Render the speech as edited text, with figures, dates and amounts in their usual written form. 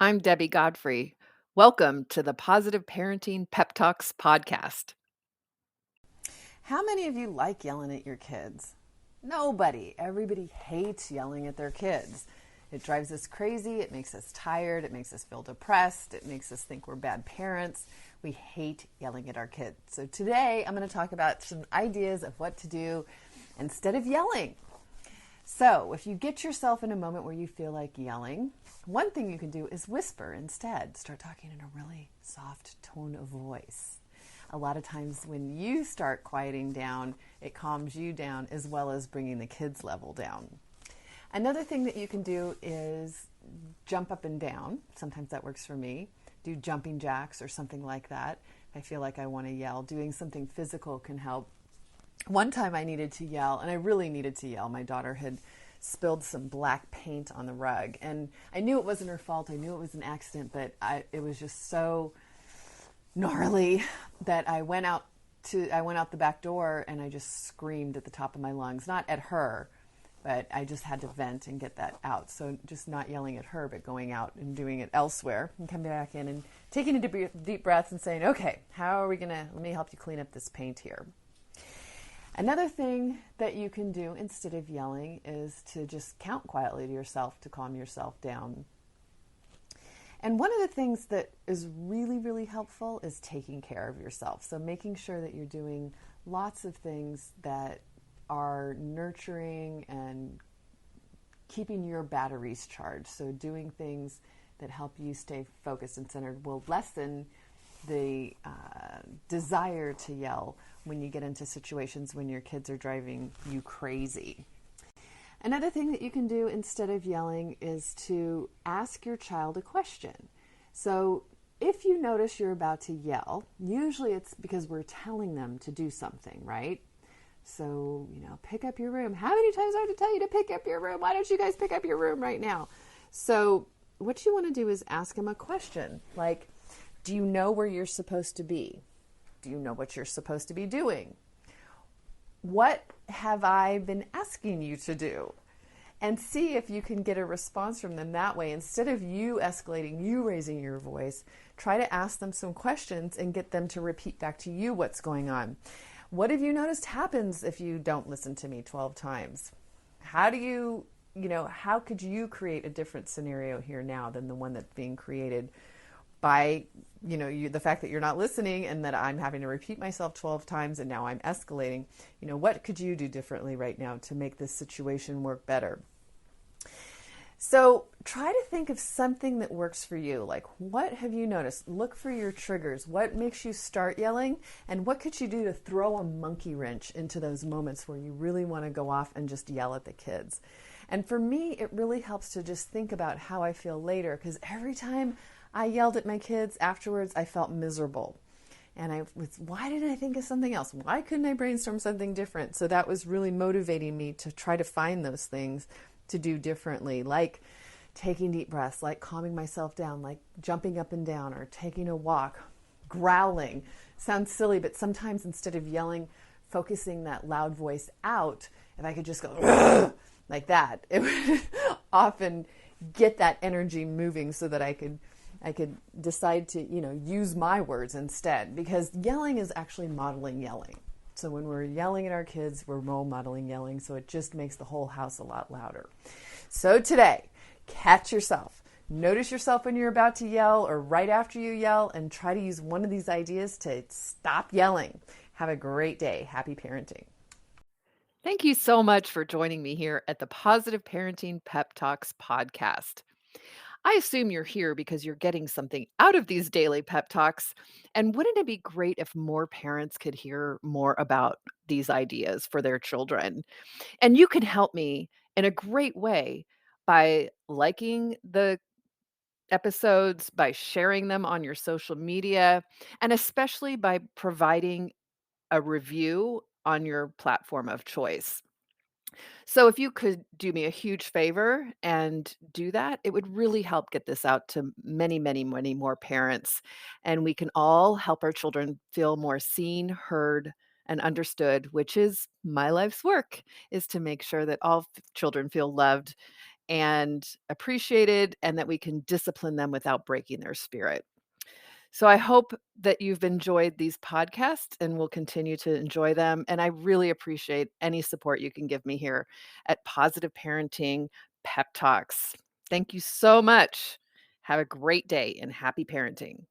I'm Debbie Godfrey. Welcome to the Positive Parenting Pep Talks podcast. How many of you like yelling at your kids? Nobody. Everybody hates yelling at their kids. It drives us crazy. It makes us tired. It makes us feel depressed. It makes us think we're bad parents. We hate yelling at our kids. So today I'm going to talk about some ideas of what to do instead of yelling. So if you get yourself in a moment where you feel like yelling, one thing you can do is whisper instead. Start talking in a really soft tone of voice. A lot of times when you start quieting down, it calms you down as well as bringing the kids' level down. Another thing that you can do is jump up and down. Sometimes that works for me. Do jumping jacks or something like that. If I feel like I want to yell, doing something physical can help. One time I needed to yell, and I really needed to yell. My daughter had spilled some black paint on the rug, and I knew it wasn't her fault. I knew it was an accident, but it was just so gnarly that I went out the back door and I just screamed at the top of my lungs, not at her, but I just had to vent and get that out. So just not yelling at her, but going out and doing it elsewhere and coming back in and taking a deep breath and saying, okay, let me help you clean up this paint here. Another thing that you can do instead of yelling is to just count quietly to yourself to calm yourself down. And one of the things that is really, really helpful is taking care of yourself. So making sure that you're doing lots of things that are nurturing and keeping your batteries charged. So doing things that help you stay focused and centered will lessen the desire to yell when you get into situations when your kids are driving you crazy. Another thing that you can do instead of yelling is to ask your child a question. So if you notice you're about to yell, usually it's because we're telling them to do something, right? So, pick up your room. How many times do I have to tell you to pick up your room? Why don't you guys pick up your room right now? So what you want to do is ask them a question like, do you know where you're supposed to be? Do you know what you're supposed to be doing? What have I been asking you to do? And see if you can get a response from them that way. Instead of you escalating, you raising your voice, try to ask them some questions and get them to repeat back to you what's going on. What have you noticed happens if you don't listen to me 12 times? How could you create a different scenario here now than the one that's being created by the fact that you're not listening and that I'm having to repeat myself 12 times and now I'm escalating? What could you do differently right now to make this situation work better? So try to think of something that works for you. Like, what have you noticed? Look for your triggers. What makes you start yelling? And what could you do to throw a monkey wrench into those moments where you really want to go off and just yell at the kids? And for me, it really helps to just think about how I feel later, because every time I yelled at my kids afterwards, I felt miserable. And why didn't I think of something else? Why couldn't I brainstorm something different? So that was really motivating me to try to find those things to do differently, like taking deep breaths, like calming myself down, like jumping up and down or taking a walk, growling. Sounds silly, but sometimes instead of yelling, focusing that loud voice out, if I could just go like that, it would often get that energy moving so that I could decide to, use my words instead, because yelling is actually modeling yelling. So when we're yelling at our kids, we're role modeling yelling, so it just makes the whole house a lot louder. So today, catch yourself. Notice yourself when you're about to yell or right after you yell, and try to use one of these ideas to stop yelling. Have a great day. Happy parenting. Thank you so much for joining me here at the Positive Parenting Pep Talks podcast. I assume you're here because you're getting something out of these daily pep talks. And wouldn't it be great if more parents could hear more about these ideas for their children? And you can help me in a great way by liking the episodes, by sharing them on your social media, and especially by providing a review on your platform of choice. So if you could do me a huge favor and do that, it would really help get this out to many, many, many more parents. And we can all help our children feel more seen, heard, and understood, which is my life's work, is to make sure that all children feel loved and appreciated, and that we can discipline them without breaking their spirit. So I hope that you've enjoyed these podcasts and will continue to enjoy them. And I really appreciate any support you can give me here at Positive Parenting Pep Talks. Thank you so much. Have a great day and happy parenting.